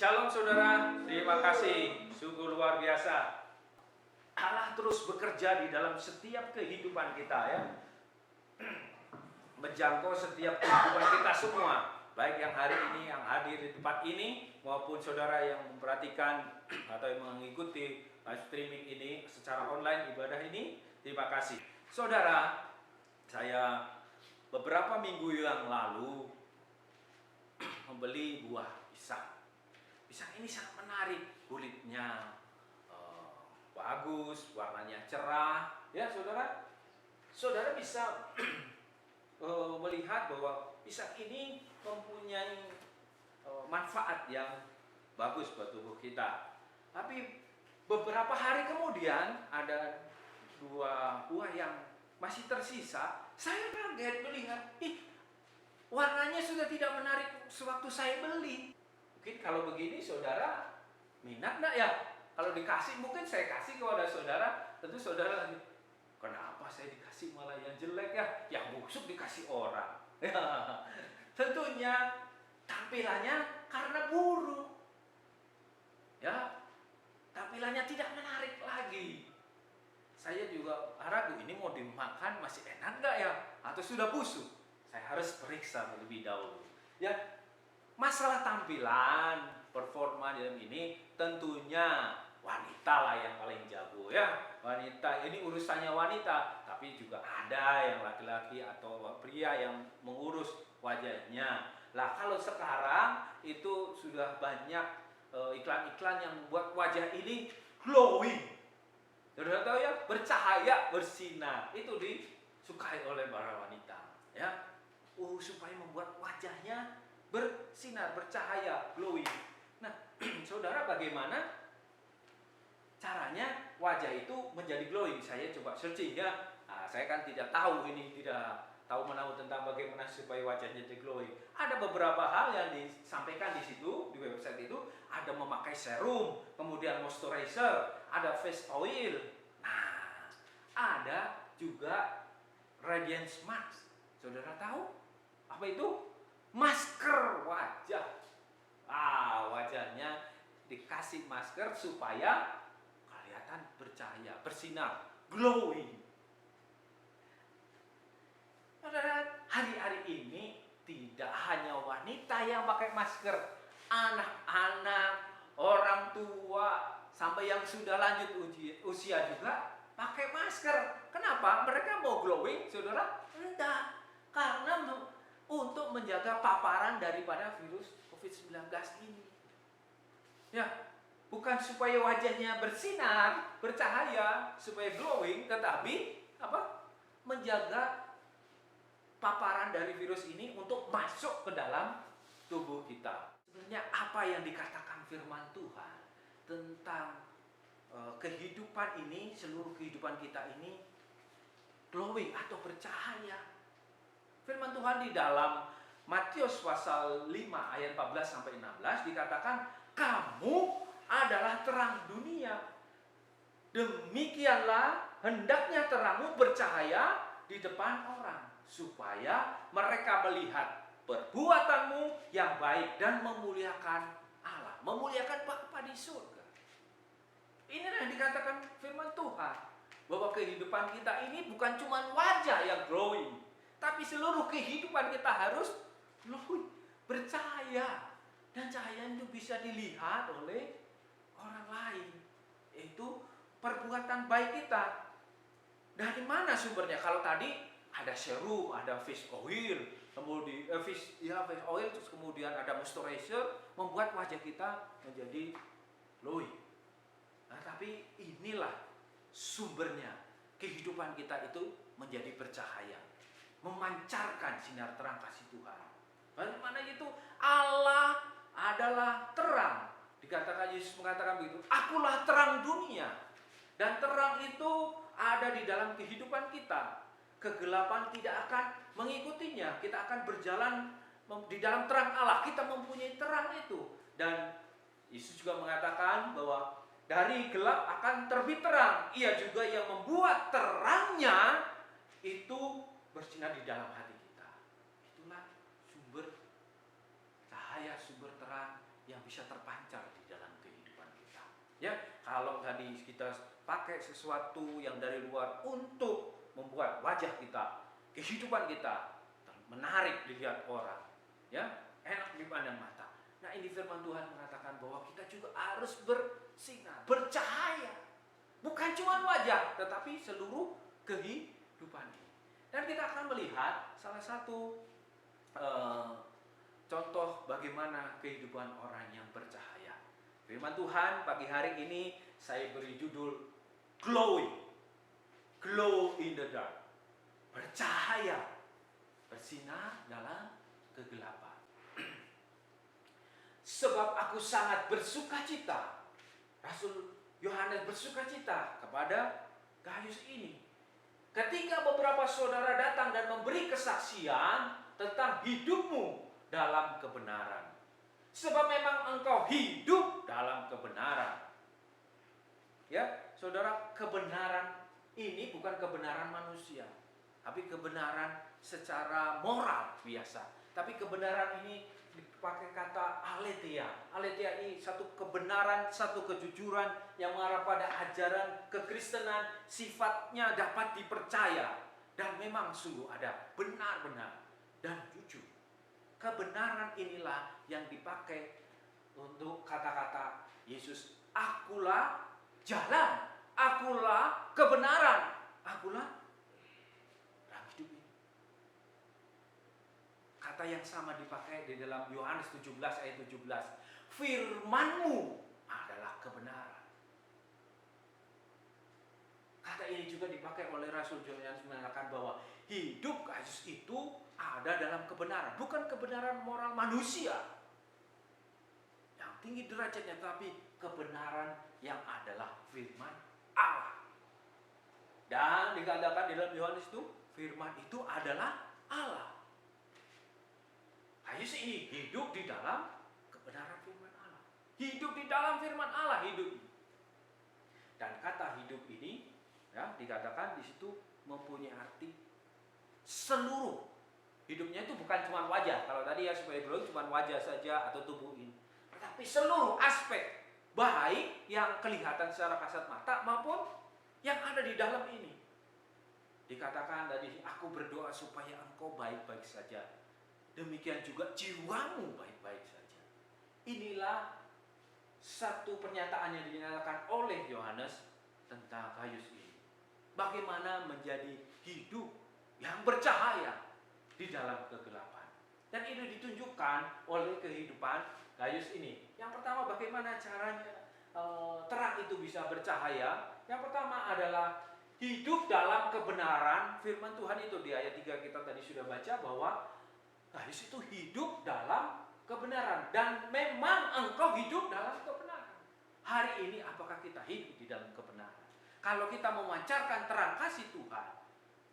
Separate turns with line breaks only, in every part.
Shalom saudara, terima kasih, sungguh luar biasa. Allah terus bekerja di dalam setiap kehidupan kita ya. Menjangkau setiap kehidupan kita semua. Baik yang hari ini, yang hadir di tempat ini, maupun saudara yang memperhatikan atau yang mengikuti live streaming ini secara online ibadah ini. Terima kasih. Saudara, saya beberapa minggu yang lalu membeli buah pisang. Pisang ini sangat menarik, kulitnya bagus, warnanya cerah, ya saudara. Saudara bisa melihat bahwa pisang ini mempunyai manfaat yang bagus buat tubuh kita. Tapi beberapa hari kemudian ada dua buah yang masih tersisa. Saya kaget melihat, warnanya sudah tidak menarik sewaktu saya beli. Mungkin kalau begini saudara minat enggak ya? Kalau dikasih mungkin saya kasih kepada saudara. Tentu saudara lagi, kenapa saya dikasih malah yang jelek ya? Yang busuk dikasih orang. Tentunya tampilannya karena buruk. Ya, tampilannya tidak menarik lagi. Saya juga ragu, ini mau dimakan masih enak enggak ya? Atau sudah busuk? Saya harus periksa terlebih dahulu. Ya, masalah tampilan, performa dalam ini tentunya wanita lah yang paling jago ya. Wanita, ini urusannya wanita, tapi juga ada yang laki-laki atau pria yang mengurus wajahnya. Lah kalau sekarang itu sudah banyak iklan-iklan yang membuat wajah ini glowing. Sudah tahu ya, bercahaya, bersinar. Itu disukai oleh para wanita ya. Supaya membuat wajahnya bersinar, bercahaya, glowing. Nah, saudara bagaimana caranya wajah itu menjadi glowing? Saya coba searching ya. Nah, saya kan tidak tahu ini, tidak tahu menahu tentang bagaimana supaya wajahnya jadi glowing. Ada beberapa hal yang disampaikan di situ, di website itu. Ada memakai serum, kemudian moisturizer, ada face oil. Nah, ada juga radiance mask. Saudara tahu apa itu? Masker wajah. Wajahnya dikasih masker supaya kelihatan bercahaya, bersinar, glowing. Saudara, hari-hari ini tidak hanya wanita yang pakai masker, anak-anak, orang tua, sampai yang sudah lanjut usia juga pakai masker. Kenapa? Mereka mau glowing, saudara? Enggak, karena untuk menjaga paparan daripada virus COVID-19 ini. Ya, bukan supaya wajahnya bersinar, bercahaya, supaya glowing, tetapi apa? Menjaga paparan dari virus ini untuk masuk ke dalam tubuh kita. Sebenarnya apa yang dikatakan firman Tuhan tentang kehidupan ini, seluruh kehidupan kita ini glowing atau bercahaya. Firman Tuhan di dalam Matius pasal 5 ayat 14 sampai 16 dikatakan, kamu adalah terang dunia. Demikianlah hendaknya terangmu bercahaya di depan orang, supaya mereka melihat perbuatanmu yang baik dan memuliakan Allah, memuliakan Bapa di surga. Inilah yang dikatakan firman Tuhan, bahwa kehidupan kita ini bukan cuma wajah yang glowing, tapi seluruh kehidupan kita harus glowing, bercahaya. Dan cahaya itu bisa dilihat oleh orang lain. Itu perbuatan baik kita. Dari mana sumbernya? Kalau tadi ada serum, ada face oil, kemudian face oil, terus kemudian ada moisturizer, membuat wajah kita menjadi glowing. Nah, tapi inilah sumbernya. Kehidupan kita itu menjadi bercahaya, memancarkan sinar terang kasih Tuhan. Bagaimana itu? Allah adalah terang. Dikatakan, Yesus mengatakan begitu, akulah terang dunia. Dan terang itu ada di dalam kehidupan kita. Kegelapan tidak akan mengikutinya. Kita akan berjalan di dalam terang Allah. Kita mempunyai terang itu. Dan Yesus juga mengatakan bahwa dari gelap akan terbit terang. Ia juga yang membuat terangnya itu bersinar di dalam hati kita. Itulah sumber cahaya, sumber terang yang bisa terpancar di dalam kehidupan kita. Ya, kalau tadi kita pakai sesuatu yang dari luar untuk membuat wajah kita, kehidupan kita menarik dilihat orang, ya, enak dipandang mata. Nah, ini firman Tuhan mengatakan bahwa kita juga harus bersinar, bercahaya. Bukan cuma wajah, tetapi seluruh kehidupan ini. Dan kita akan melihat salah satu contoh bagaimana kehidupan orang yang bercahaya. Firman Tuhan pagi hari ini saya beri judul Glowing, Glow in the Dark. Bercahaya, bersinar dalam kegelapan. Sebab aku sangat bersukacita. Rasul Yohanes bersukacita kepada Gayus ini. Ketika beberapa saudara datang dan memberi kesaksian tentang hidupmu dalam kebenaran. Sebab memang engkau hidup dalam kebenaran. Ya, saudara, kebenaran ini bukan kebenaran manusia, tapi kebenaran secara moral biasa. Tapi kebenaran ini dipakai kata aletheia. Aletheia ini satu kebenaran, satu kejujuran yang mengarah pada ajaran kekristenan, sifatnya dapat dipercaya dan memang sungguh ada, benar-benar dan jujur. Kebenaran inilah yang dipakai untuk kata-kata Yesus, akulah jalan, akulah kebenaran, akulah terang hidup ini. Kata yang sama dipakai di dalam Yohanes 17 ayat 17. Firman-Mu adalah kebenaran. Kata ini juga dipakai oleh Rasul Yohanes mengatakan bahwa hidup Yesus itu ada dalam kebenaran, bukan kebenaran moral manusia yang tinggi derajatnya, tapi kebenaran yang adalah firman Allah. Dan dikatakan di dalam Yohanes itu, firman itu adalah Allah. Yesus ini hidup di dalam kebenaran firman Allah. Hidup di dalam firman Allah, hidup. Dan kata hidup ini, ya, dikatakan di situ mempunyai arti seluruh. Hidupnya itu bukan cuma wajah. Kalau tadi ya supaya belum cuma wajah saja atau tubuh ini. Tetapi seluruh aspek, baik yang kelihatan secara kasat mata maupun yang ada di dalam ini. Dikatakan tadi, aku berdoa supaya engkau baik-baik saja. Demikian juga jiwamu baik-baik saja. Inilah satu pernyataan yang dinyatakan oleh Yohanes tentang Gayus ini. Bagaimana menjadi hidup yang bercahaya di dalam kegelapan. Dan itu ditunjukkan oleh kehidupan Gayus ini. Yang pertama, bagaimana caranya terang itu bisa bercahaya. Yang pertama adalah hidup dalam kebenaran firman Tuhan itu. Di ayat 3 kita tadi sudah baca bahwa Gayus itu hidup dalam kebenaran. Dan memang engkau hidup dalam kebenaran. Hari ini apakah kita hidup di dalam kebenaran? Kalau kita memancarkan terang kasih Tuhan,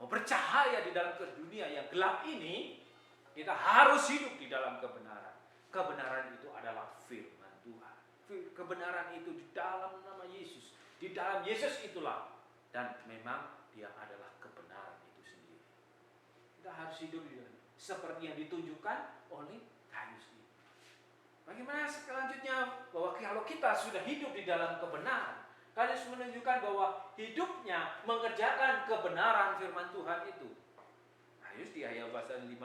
mau bercahaya di dalam dunia yang gelap ini, kita harus hidup di dalam kebenaran. Kebenaran itu adalah firman Tuhan. Kebenaran itu di dalam nama Yesus. Di dalam Yesus itulah. Dan memang dia adalah kebenaran itu sendiri. Kita harus hidup di dalam seperti yang ditunjukkan oleh Gayus ini. Bagaimana selanjutnya bahwa kalau kita sudah hidup di dalam kebenaran, Gayus menunjukkan bahwa hidupnya mengerjakan kebenaran firman Tuhan itu. Gayus di ayat pasal 5,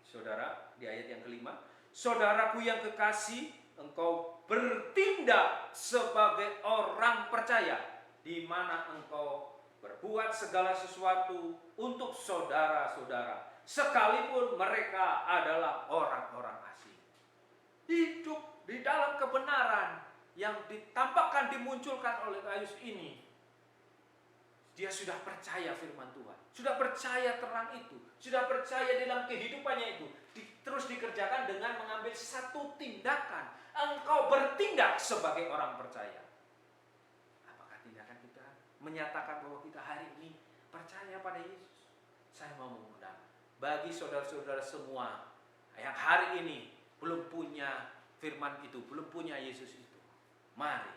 saudara, di ayat yang kelima, saudaraku yang kekasih, engkau bertindak sebagai orang percaya, di mana engkau berbuat segala sesuatu untuk saudara-saudara, sekalipun mereka adalah orang-orang asing. Hidup di dalam kebenaran yang ditampakkan, dimunculkan oleh Gayus ini. Dia sudah percaya firman Tuhan, sudah percaya terang itu, sudah percaya dalam kehidupannya itu, terus dikerjakan dengan mengambil satu tindakan. Engkau bertindak sebagai orang percaya. Apakah tindakan kita menyatakan bahwa kita hari ini percaya pada Yesus? Saya mau mengundang bagi saudara-saudara semua yang hari ini belum punya firman itu, belum punya Yesus itu, mari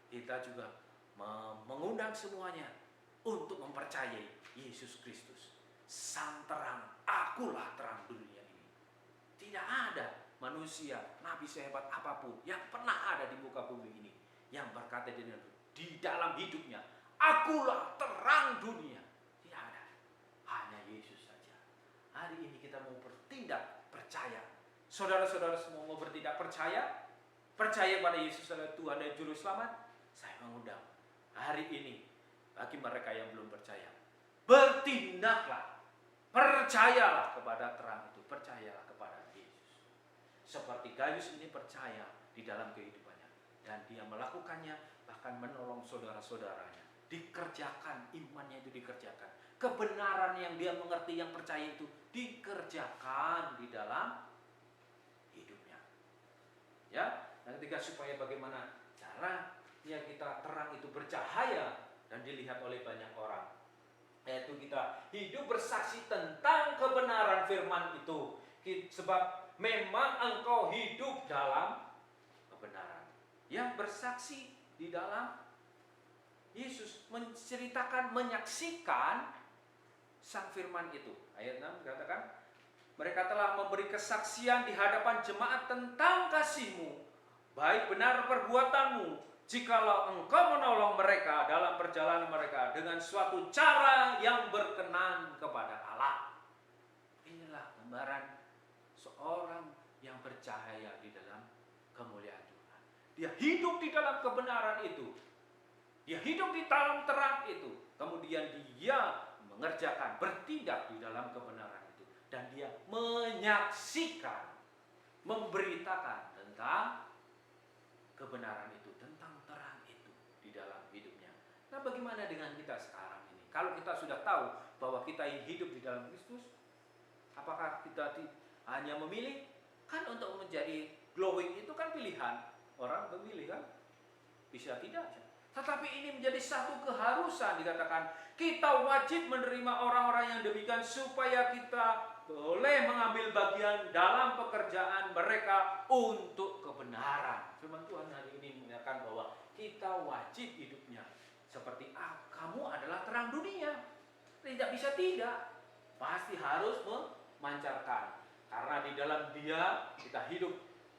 kita juga mengundang semuanya untuk mempercayai Yesus Kristus, sang terang. Akulah terang dunia ini. Tidak ada manusia, nabi sehebat apapun yang pernah ada di muka bumi ini, yang berkata di dalam hidupnya, akulah terang dunia. Tidak ada. Hanya Yesus saja. Hari ini kita mau bertindak percaya. Saudara-saudara semua mau bertindak percaya? Percaya pada Yesus adalah Tuhan dan Juru Selamat? Saya mengundang hari ini bagi mereka yang belum percaya, bertindaklah. Percayalah kepada terang itu. Percayalah kepada Yesus. Seperti Gayus ini percaya di dalam kehidupannya. Dan dia melakukannya, bahkan menolong saudara-saudaranya. Dikerjakan, imannya itu dikerjakan. Kebenaran yang dia mengerti, yang percaya itu dikerjakan di dalam hidupnya. Ya, dan ketika supaya bagaimana cara yang kita terang itu bercahaya dan dilihat oleh banyak orang, yaitu kita hidup bersaksi tentang kebenaran firman itu. Sebab memang engkau hidup dalam kebenaran. Yang bersaksi di dalam Yesus, menceritakan, menyaksikan sang firman itu. Ayat 6 katakan, mereka telah memberi kesaksian di hadapan jemaat tentang kasih-Mu, baik benar perbuatanmu, jikalau engkau menolong mereka dalam perjalanan mereka dengan suatu cara yang berkenan kepada Allah. Inilah gambaran seorang yang bercahaya di dalam kemuliaan Tuhan. Dia hidup di dalam kebenaran itu. Dia hidup di dalam terang itu. Kemudian dia mengerjakan, bertindak di dalam kebenaran itu. Dan dia menyaksikan, memberitakan tentang kebenaran itu, tentang terang itu di dalam hidupnya. Nah, bagaimana dengan kita sekarang ini? Kalau kita sudah tahu bahwa kita hidup di dalam Kristus, apakah kita hanya memilih? Kan untuk menjadi glowing itu kan pilihan. Orang memilih kan? Bisa tidak. Tetapi ini menjadi satu keharusan, dikatakan kita wajib menerima orang-orang yang demikian supaya kita boleh mengambil bagian dalam pekerjaan mereka untuk kebenaran. Firman Tuhan hari ini menyatakan bahwa kita wajib hidupnya seperti kamu adalah terang dunia. Tidak bisa tidak. Pasti harus memancarkan. Karena di dalam dia kita hidup.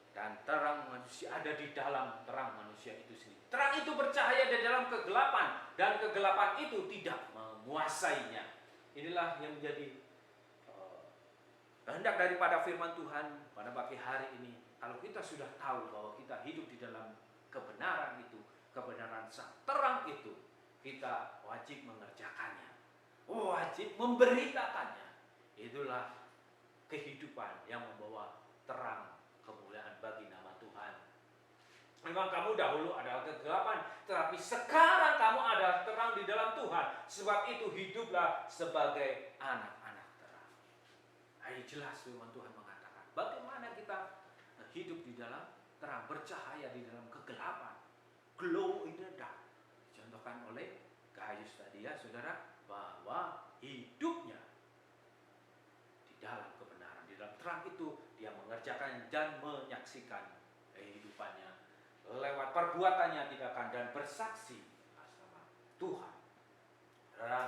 Dan terang manusia ada di dalam terang manusia itu sendiri. Terang itu bercahaya di dalam kegelapan. Dan kegelapan itu tidak menguasainya. Inilah yang menjadi kehendak daripada firman Tuhan pada pagi hari ini. Kalau kita sudah tahu bahwa kita hidup di dalam kebenaran itu, kebenaran sang terang itu, kita wajib mengerjakannya, wajib memberitakannya. Itulah kehidupan yang membawa terang kemuliaan bagi nama Tuhan. Memang kamu dahulu adalah kegelapan, tetapi sekarang kamu adalah terang di dalam Tuhan. Sebab itu hiduplah sebagai anak-anak terang. Ini jelas firman Tuhan mengatakan bagaimana kita hidup di dalam terang, bercahaya di dalam kegelapan. Glow in the dark. Dicontohkan oleh Gayus tadi ya saudara, bahwa hidupnya di dalam kebenaran, di dalam terang itu dia mengerjakan dan menyaksikan kehidupannya lewat perbuatannya, tindakan dan bersaksi atas nama Tuhan. Saudara,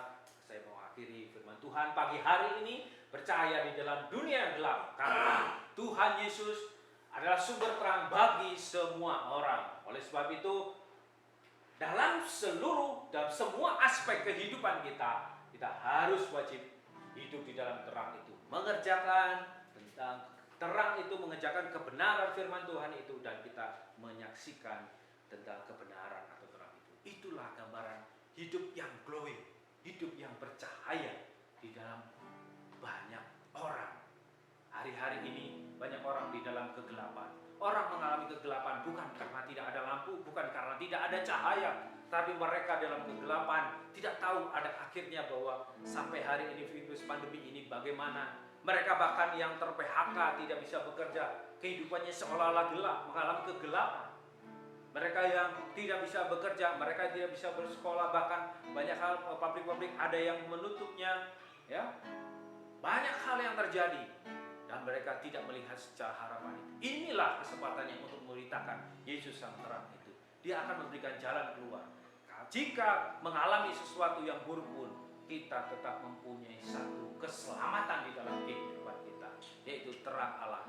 saya mau akhiri firman Tuhan pagi hari ini, percaya di dalam dunia yang gelap karena Tuhan Yesus adalah sumber terang bagi semua orang. Oleh sebab itu, dalam semua aspek kehidupan kita harus wajib hidup di dalam terang itu, mengerjakan tentang terang itu, mengerjakan kebenaran firman Tuhan itu, dan kita menyaksikan tentang kebenaran atau terang itu. Itulah gambaran hidup yang glowing, hidup yang bercahaya di dalam banyak orang. Hari-hari ini banyak orang di dalam kegelapan. Orang mengalami kegelapan bukan karena tidak ada lampu, bukan karena tidak ada cahaya, tapi mereka dalam kegelapan tidak tahu ada akhirnya, bahwa sampai hari ini virus pandemi ini bagaimana. Mereka bahkan yang ter-PHK tidak bisa bekerja, kehidupannya seolah-olah gelap, mengalami kegelapan. Mereka yang tidak bisa bekerja, mereka tidak bisa bersekolah, bahkan banyak hal, pabrik-pabrik ada yang menutupnya, ya. Banyak hal yang terjadi dan mereka tidak melihat secara harapan itu. Inilah kesempatannya untuk memberitakan Yesus sang terang itu. Dia akan memberikan jalan keluar. Jika mengalami sesuatu yang buruk pun, kita tetap mempunyai satu keselamatan di dalam kehidupan kita, yaitu terang Allah.